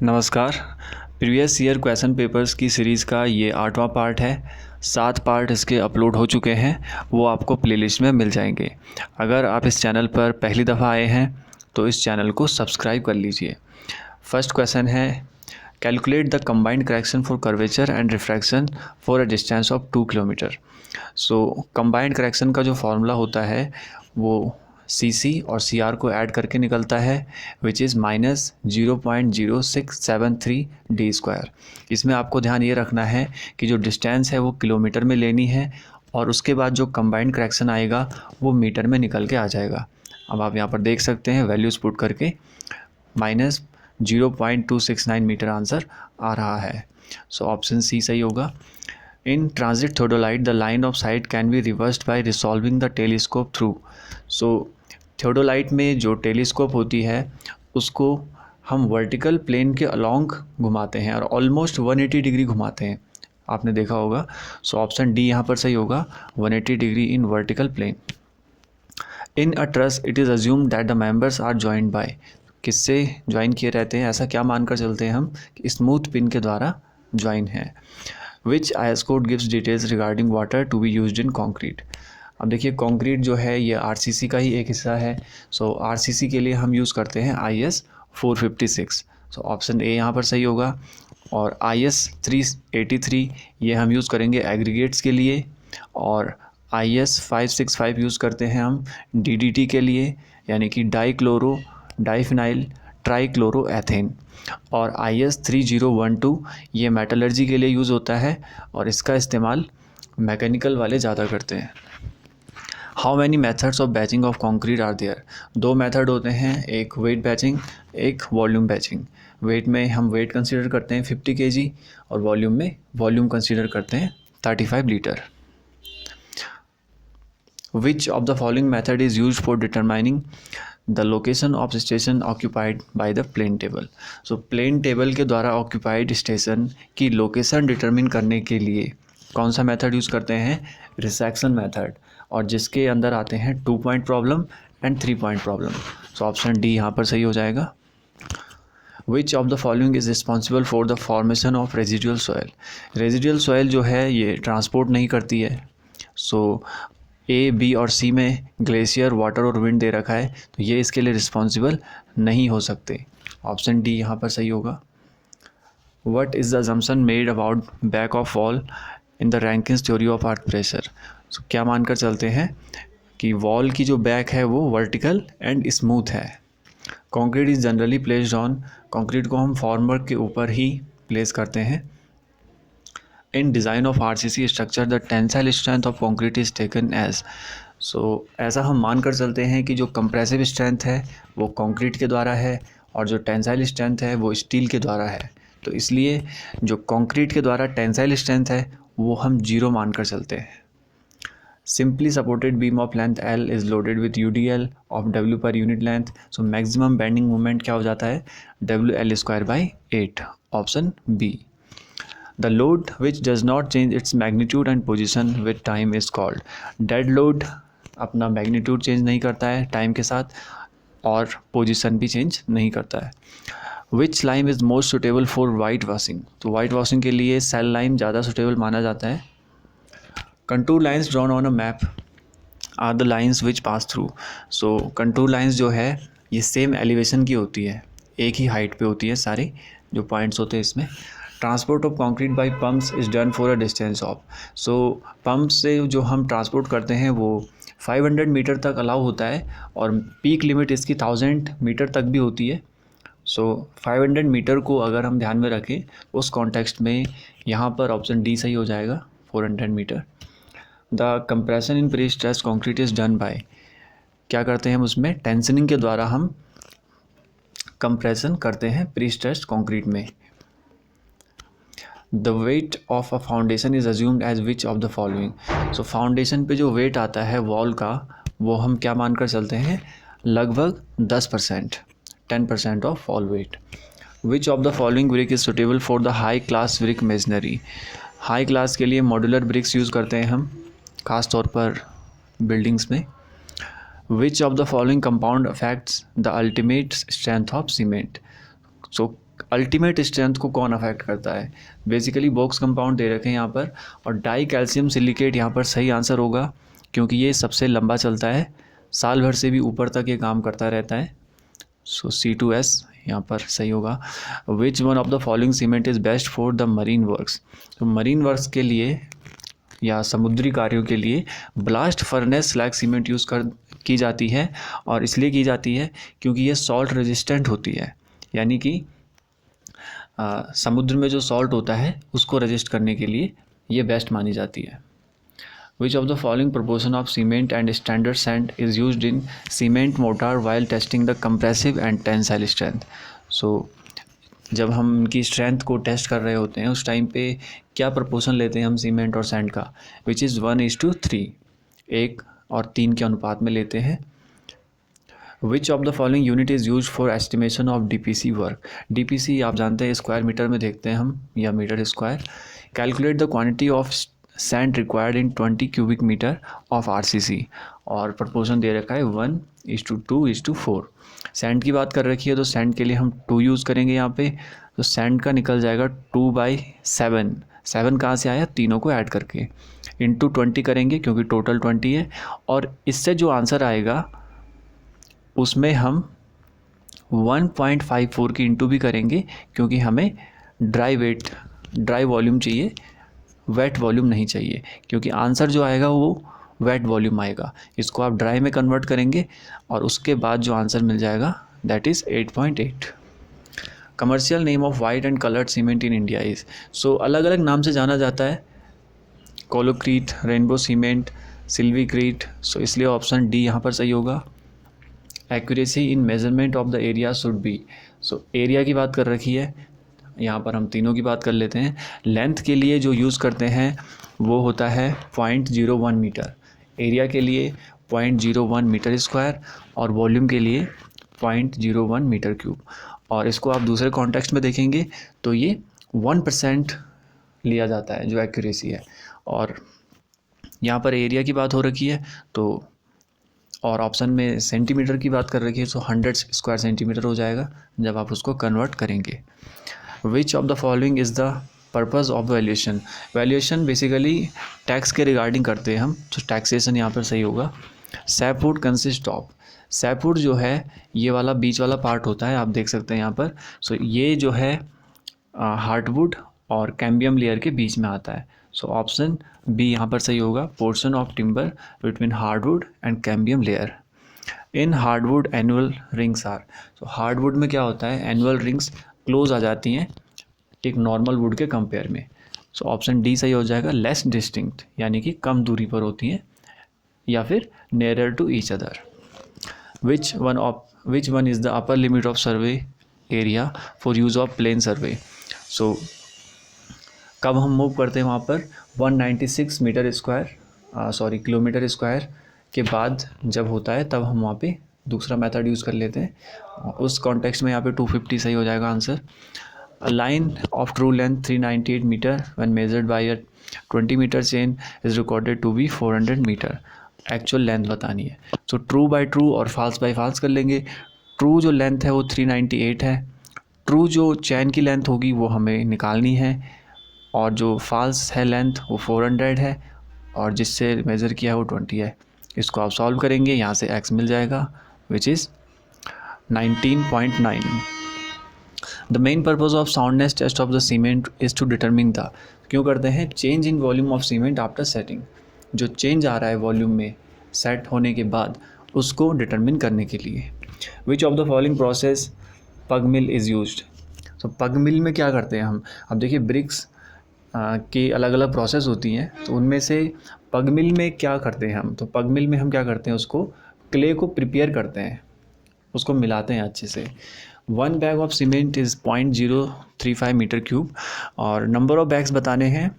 नमस्कार। Previous year question papers की series का ये 8वां पार्ट है। 7 पार्ट इसके अपलोड हो चुके हैं, वो आपको प्लेलिस्ट में मिल जाएंगे। अगर आप इस चैनल पर पहली दफ़ा आए हैं तो इस चैनल को सब्सक्राइब कर लीजिए। फर्स्ट क्वेश्चन है, calculate the combined correction for curvature and refraction for a distance of 2 kilometre. So combined correction का जो फॉर्मूला होता है वो CC और CR को ऐड करके निकलता है, विच इज़ -0.0673 डी स्क्वायर। इसमें आपको ध्यान ये रखना है कि जो डिस्टेंस है वो किलोमीटर में लेनी है और उसके बाद जो कंबाइंड करेक्शन आएगा वो मीटर में निकल के आ जाएगा। अब आप यहाँ पर देख सकते हैं वैल्यूज़ पुट करके -0.269 मीटर आंसर आ रहा है। सो ऑप्शन सी सही होगा। In transit theodolite, the line of sight can be reversed by resolving the telescope through. So theodolite में जो टेलीस्कोप होती है उसको हम वर्टिकल प्लेन के अलोंग घुमाते हैं और ऑलमोस्ट 180 डिग्री घुमाते हैं, आपने देखा होगा। सो ऑप्शन डी यहाँ पर सही होगा, 180 degree in vertical plane. In a truss it is assume that the members are joined by. किससे ज्वाइन किए रहते हैं, ऐसा क्या मानकर चलते हैं हम कि स्मूथ पिन के द्वारा ज्वाइन है। Which IS code gives details regarding water to be used in concrete. अब देखिए कॉन्क्रीट जो है ये RCC का ही एक हिस्सा है। सो RCC के लिए हम यूज़ करते हैं IS 456। सो ऑप्शन ए यहाँ पर सही होगा। और IS 383 ये हम यूज़ करेंगे एग्रीगेट्स के लिए, और IS 565 यूज़ करते हैं हम DDT के लिए, यानी कि डाइक्लोरो डाइफिनाइल ट्राइक्लोरोएथेन। और IS 3012 ये मेटलर्जी के लिए यूज़ होता है और इसका इस्तेमाल मैकेनिकल वाले ज़्यादा करते हैं। How many methods of batching of concrete are there. 2 method होते हैं, एक वेट बैचिंग, एक वॉल्यूम बैचिंग। वेट में हम वेट कंसीडर करते हैं 50 kg और वॉल्यूम में वॉल्यूम कंसीडर करते हैं 35 litre. Which of the following method is used for determining the location of station occupied by the plane table? So plane table के द्वारा occupied station की location determine करने के लिए कौन सा method यूज़ करते हैं, resection method, और जिसके अंदर आते हैं 2 point problem and 3 point problem। So option D यहाँ पर सही हो जाएगा। Which of the following is responsible for the formation of residual soil? Residual soil जो है ये ट्रांसपोर्ट नहीं करती है। सो A, B और C में ग्लेशियर, वाटर और विंड दे रखा है, तो ये इसके लिए रिस्पॉन्सिबल नहीं हो सकते। ऑप्शन डी यहाँ पर सही होगा। What is the assumption made about back of wall in the Rankins theory of earth pressure? So क्या मानकर चलते हैं कि वॉल की जो बैक है वो वर्टिकल एंड स्मूथ है। Concrete is generally placed on, concrete को हम फॉर्मवर्क के ऊपर ही प्लेस करते हैं। In design of RCC structure the tensile strength of concrete is taken as. So ऐसा हम मान कर चलते हैं कि जो कंप्रेसिव स्ट्रेंथ है वो कंक्रीट के द्वारा है और जो टेंसाइल स्ट्रेंथ है वो स्टील के द्वारा है। तो इसलिए जो कंक्रीट के द्वारा टेंसाइल स्ट्रेंथ है वो हम 0 मान कर चलते हैं। Simply supported beam of length L is loaded with UDL of W per unit length. So maximum bending moment क्या हो जाता है, WL²/8। Option B. The load which does not change its magnitude and position with time is called dead load। अपना magnitude change नहीं करता है time के साथ और पोजीशन भी चेंज नहीं करता है। Which lime is most suitable for white washing? तो वाइट वॉशिंग के लिए सेल लाइम ज़्यादा सुटेबल माना जाता है। Contour lines drawn on a map are the lines which pass through. So contour lines जो है ये सेम एलिवेशन की होती है, एक ही हाइट पे होती है, सारे जो पॉइंट्स होते हैं इसमें। Transport of concrete by pumps is done for a distance of. So pump से जो हम ट्रांसपोर्ट करते हैं वो 500 मीटर तक अलाउ होता है और पीक लिमिट इसकी 1000 मीटर तक भी होती है। सो 500 मीटर को अगर हम ध्यान में रखें उस कॉन्टेक्स्ट में यहाँ पर ऑप्शन डी सही हो जाएगा, 400 meter. The compression in prestressed concrete is done by, क्या करते हैं हम उसमें टेंशनिंग के द्वारा हम कंप्रेशन करते हैं प्री स्ट्रेस्ड कॉन्क्रीट में। The weight of a foundation is assumed as which of the following. So foundation पे जो वेट आता है वॉल का वो हम क्या मानकर चलते हैं, लगभग 10%, 10% of fall weight. Which of the following brick is suitable for the high class brick masonry. High class के लिए मॉड्यूलर ब्रिक्स यूज़ करते हैं हम ख़ास तौर पर बिल्डिंग्स में। विच of the following compound affects the ultimate strength of cement. So ultimate strength को कौन अफेक्ट करता है? बेसिकली बॉक्स कंपाउंड दे रखे हैं यहाँ पर, और डाई कैल्शियम सिलिकेट यहाँ पर सही आंसर होगा, क्योंकि ये सबसे लंबा चलता है, साल भर से भी ऊपर तक ये काम करता रहता है। सो C2S यहाँ पर सही होगा। विच one of the following cement is best for the marine works? तो मरीन वर्क्स के लिए या समुद्री कार्यों के लिए blast furnace slag cement use की जाती है, और इसलिए की जाती है क्योंकि ये सॉल्ट रेजिस्टेंट होती है, यानी कि समुद्र में जो सॉल्ट होता है उसको रेजिस्ट करने के लिए ये बेस्ट मानी जाती है। Which of the following proportion of cement and standard sand is used in cement mortar while testing the compressive and tensile strength? So जब हम इनकी स्ट्रेंथ को टेस्ट कर रहे होते हैं उस टाइम पे क्या प्रोपोर्शन लेते हैं हम सीमेंट और सैंड का? विच इज़ 1:3, 1 और 3 के अनुपात में लेते हैं। विच of the following unit is use for estimation of DPC work? DPC आप जानते हैं स्क्वायर मीटर में देखते हैं हम, या meter square. Calculate the quantity of sand required in 20 cubic meter of RCC, और प्रपोर्शन दे रखा है 1:2:4। सैंड की बात कर रखी है तो सैंड के लिए हम 2 यूज़ करेंगे यहाँ पे, तो सैंड का निकल जाएगा 2/7। 7 कहाँ से आया? तीनों को ऐड करके, इंटू 20 करेंगे क्योंकि टोटल 20 है, और इससे जो आंसर आएगा उसमें हम 1.54 की इंटू भी करेंगे, क्योंकि हमें ड्राई वॉल्यूम चाहिए, वेट वॉल्यूम नहीं चाहिए, क्योंकि आंसर जो आएगा वो वेट वॉल्यूम आएगा। इसको आप ड्राई में कन्वर्ट करेंगे और उसके बाद जो आंसर मिल जाएगा that is 8.8। Commercial name of white and coloured cement in India is? So अलग अलग नाम से जाना जाता है, कोलोक्रीट, रेनबो सीमेंट, सिल्वीक्रीट। सो इसलिए ऑप्शन डी यहाँ पर सही होगा। Accuracy in measurement of the area should be? So area की बात कर रखी है, यहाँ पर हम तीनों की बात कर लेते हैं। लेंथ के लिए जो यूज़ करते हैं वो होता है 0.01 मीटर, एरिया के लिए 0.01 मीटर स्क्वायर, और वॉल्यूम के लिए 0.01 मीटर क्यूब। और इसको आप दूसरे कॉन्टेक्स्ट में देखेंगे तो ये 1% लिया जाता है जो एक्यूरेसी है, और यहाँ पर एरिया की बात हो रखी है तो, और ऑप्शन में सेंटीमीटर की बात कर रखी है, तो 100 स्क्वायर सेंटीमीटर हो जाएगा जब आप उसको कन्वर्ट करेंगे। विच of the following is the purpose of valuation? Valuation basically tax के रिगार्डिंग करते हैं हम, तो टैक्सेशन यहाँ पर सही होगा। Sapwood consist of? सैपवुड जो है ये वाला बीच वाला पार्ट होता है, आप देख सकते हैं यहाँ पर। सो ये जो है हार्डवुड और कैम्बियम लेयर के बीच में आता है, सो ऑप्शन बी यहाँ पर सही होगा। Portion of timber between hardwood and cambium layer. In hardwood annual rings are? तो हार्डवुड में क्या होता है, एनुअल रिंग्स क्लोज आ जाती हैं एक नॉर्मल वुड के कंपेयर में। सो ऑप्शन डी सही हो जाएगा, लेस डिस्टिंक्ट, यानी कि कम दूरी पर होती हैं, या फिर nearer to each other. Which one is the upper limit of survey area for use of plane survey? So कब हम मूव करते हैं वहाँ पर 196 मीटर स्क्वायर किलोमीटर स्क्वायर के बाद जब होता है तब हम वहाँ पे दूसरा मेथड यूज़ कर लेते हैं। उस कॉन्टेक्स्ट में यहाँ पे 250 सही हो जाएगा answer. A line of true length 398 meter when measured by a 20 meter chain is recorded to be 400 meter. Actual length बतानी है, तो ट्रू बाय ट्रू और फॉल्स बाय फॉल्स कर लेंगे। ट्रू जो लेंथ है वो 398 है, ट्रू जो चैन की लेंथ होगी वो हमें निकालनी है, और जो फॉल्स है लेंथ वो 400 है, और जिससे मेज़र किया है वो 20 है। इसको आप सॉल्व करेंगे, यहाँ से x मिल जाएगा which is 19.9। The main purpose of soundness test of the cement is to determine the? क्यों करते हैं? Change in volume of cement after setting. जो चेंज आ रहा है वॉल्यूम में सेट होने के बाद उसको डिटरमिन करने के लिए। विच ऑफ द फॉलोइंग प्रोसेस पग मिल इज़ यूज्ड? तो पग मिल में क्या करते हैं हम? अब देखिए ब्रिक्स की अलग अलग प्रोसेस होती हैं, तो उनमें से पग मिल में क्या करते हैं हम? तो पग मिल में हम क्या करते हैं, उसको क्ले को प्रिपेयर करते हैं, उसको मिलाते हैं अच्छे से। 1 bag of cement is 0.035 meter cube, और नंबर ऑफ बैग्स बताने हैं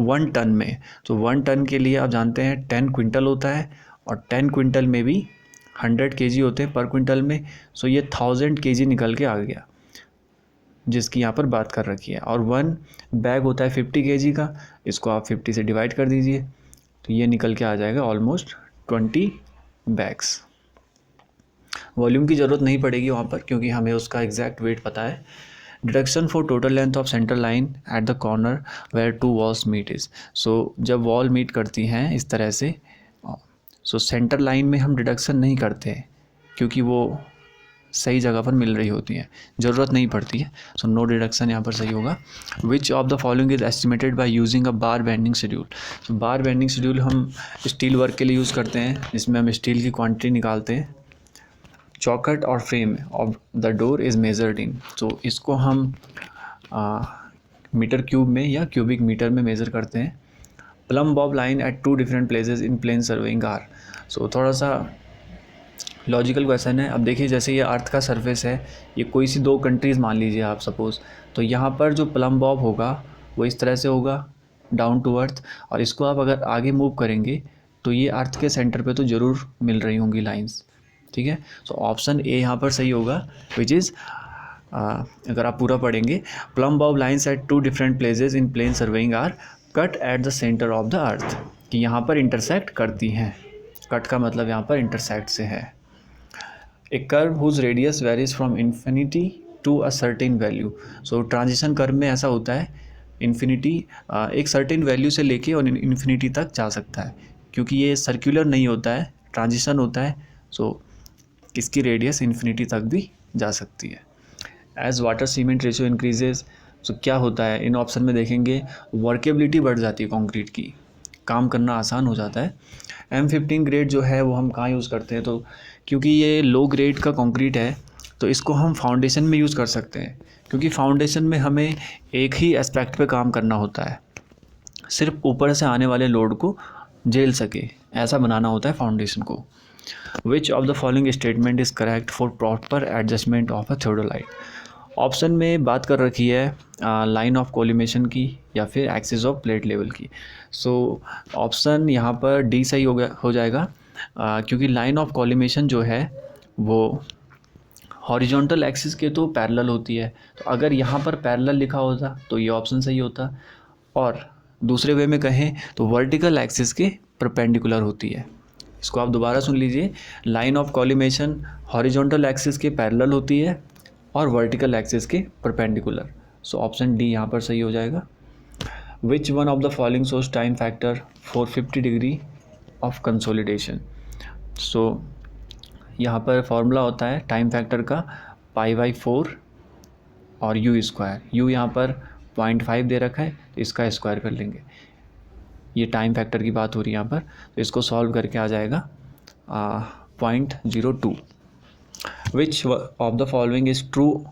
1 टन में। तो 1 टन के लिए आप जानते हैं 10 क्विंटल होता है, और 10 क्विंटल में भी 100 kg होते हैं पर क्विंटल में। सो ये 1000 kg निकल के आ गया जिसकी यहाँ पर बात कर रखी है। और 1 बैग होता है 50 kg का, इसको आप 50 से डिवाइड कर दीजिए तो ये निकल के आ जाएगा ऑलमोस्ट 20 बैग्स। वॉल्यूम की ज़रूरत नहीं पड़ेगी वहाँ पर, क्योंकि हमें उसका एग्जैक्ट वेट पता है। Deduction for total length of centre line at the corner where two walls meet is. So जब वॉल मीट करती हैं इस तरह से, सो सेंटर लाइन में हम डिडक्शन नहीं करते क्योंकि वो सही जगह पर मिल रही होती हैं, ज़रूरत नहीं पड़ती है। सो नो डिडक्शन यहाँ पर सही होगा। विच of the following is estimated by using a bar bending schedule. तो बार बेंडिंग शेड्यूल हम स्टील वर्क के लिए यूज़ करते हैं, जिसमें हम स्टील की क्वांटिटी निकालते हैं। चौखट और frame of the door is measured in. तो इसको हम मीटर क्यूब में या क्यूबिक मीटर में मेज़र करते हैं। Plumb bob line at 2 different places in plane surveying are. So थोड़ा सा लॉजिकल क्वेश्चन है। अब देखिए, जैसे ये अर्थ का सरफेस है, ये कोई सी 2 कंट्रीज़ मान लीजिए आप सपोज़, तो यहाँ पर जो प्लम बॉब होगा वो इस तरह से होगा डाउन टू अर्थ, और इसको आप अगर आगे मूव करेंगे तो ये अर्थ के सेंटर पे तो ज़रूर मिल रही होंगी लाइंस, ठीक है। सो ऑप्शन ए यहाँ पर सही होगा, विच इज़ अगर आप पूरा पढ़ेंगे, plumb bob lines at 2 different places in plane surveying are cut at the centre of the earth, कि यहाँ पर इंटरसेक्ट करती हैं। कट का मतलब यहाँ पर इंटरसेक्ट से है। A curve whose radius varies from infinity to a certain value. So transition curve में ऐसा होता है, इन्फिनिटी एक सर्टेन वैल्यू से लेके और इन्फिनिटी तक जा सकता है, क्योंकि ये सर्कुलर नहीं होता है, ट्रांजिशन होता है। सो इसकी रेडियस इन्फिनिटी तक भी जा सकती है। As water cement ratio increases, so क्या होता है इन ऑप्शन में देखेंगे, वर्केबिलिटी बढ़ जाती है कंक्रीट की, काम करना आसान हो जाता है। M15 ग्रेड जो है वो हम कहाँ यूज़ करते हैं, तो क्योंकि ये लो ग्रेड का कंक्रीट है तो इसको हम फाउंडेशन में यूज़ कर सकते हैं, क्योंकि फाउंडेशन में हमें एक ही एस्पेक्ट पे काम करना होता है, सिर्फ ऊपर से आने वाले लोड को झेल सके, ऐसा बनाना होता है फाउंडेशन को। विच of the following statement is correct for proper adjustment of a theodolite. Option में बात कर रखी है लाइन ऑफ कोलिमेशन की या फिर एक्सिस ऑफ प्लेट लेवल की। सो ऑप्शन यहाँ पर डी सही हो जाएगा, क्योंकि लाइन ऑफ कोलिमेशन जो है वो हॉरिजॉन्टल एक्सिस के तो पैरेलल होती है। तो अगर यहाँ पर पैरेलल लिखा होता तो ये ऑप्शन सही होता, और दूसरे वे में कहें तो वर्टिकल एक्सिस के परपेंडिकुलर होती है। इसको आप दोबारा सुन लीजिए, line of collimation horizontal axis के पैरेलल होती है और वर्टिकल एक्सिस के परपेंडिकुलर। सो ऑप्शन डी यहाँ पर सही हो जाएगा। Which one of the following shows time factor for 50 degree of consolidation. So यहाँ पर फॉर्मूला होता है टाइम फैक्टर का π/4 और u²। u यहाँ पर 0.5 दे रखा है, तो इसका स्क्वायर कर लेंगे। ये टाइम फैक्टर की बात हो रही है यहाँ पर, तो इसको सॉल्व करके आ जाएगा 0.02। विच of the following is true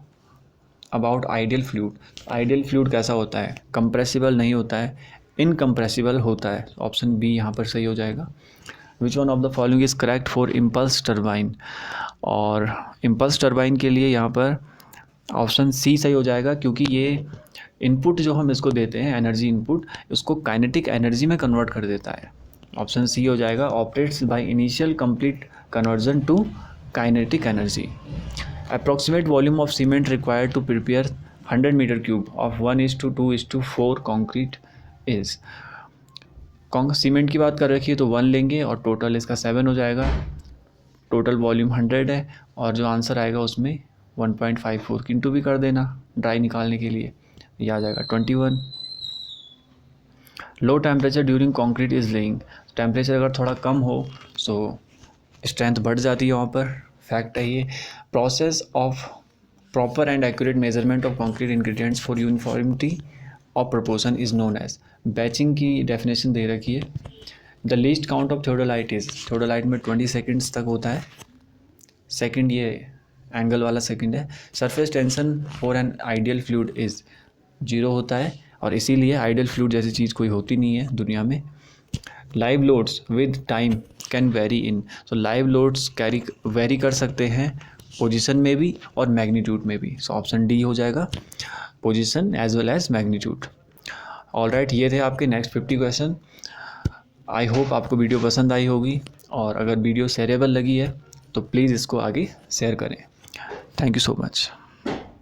about ideal fluid. Ideal fluid कैसा होता है, कंप्रेसिबल नहीं होता है, इनकम्प्रेसिबल होता है। ऑप्शन बी यहाँ पर सही हो जाएगा। Which one of the following is correct for impulse turbine. और इम्पल्स टर्बाइन के लिए यहाँ पर ऑप्शन सी सही हो जाएगा, क्योंकि ये इनपुट जो हम इसको देते हैं, एनर्जी इनपुट, उसको काइनेटिक एनर्जी में कन्वर्ट कर देता है। ऑप्शन सी हो जाएगा, operates by initial complete conversion to kinetic energy. Approximate volume of cement required to prepare 100 meter cube of 1:2:4 concrete is. Cement की बात कर रखी है तो 1 लेंगे और टोटल इसका 7 हो जाएगा। टोटल वॉल्यूम 100 है और जो आंसर आएगा उसमें 1.54 इंटू भी कर देना ड्राई निकालने के लिए, यह आ जाएगा 21। Low temperature during concrete is laying. Temperature अगर थोड़ा कम हो सो स्ट्रेंथ बढ़ जाती है वहाँ पर, फैक्ट है ये। Process of proper and accurate measurement of concrete ingredients for uniformity of proportion is known as. Batching की डेफिनेशन दे रखी है। The least count of theodolite is, theodolite में 20 सेकेंड्स तक होता है, सेकेंड ये एंगल वाला सेकेंड है। Surface tension for an ideal fluid is 0 होता है, और इसीलिए आइडियल फ्लूइड जैसी चीज़ कोई होती नहीं है दुनिया में। Live loads with time can very in. So live loads very कर सकते हैं पोजीशन में भी और मैग्नीट्यूड में भी। सो ऑप्शन डी हो जाएगा, position as well as magnitude. All right, ये थे आपके नेक्स्ट 50 क्वेश्चन। आई होप आपको वीडियो पसंद आई होगी, और अगर वीडियो शेयरेबल लगी है तो प्लीज़ इसको आगे शेयर करें। Thank you so much.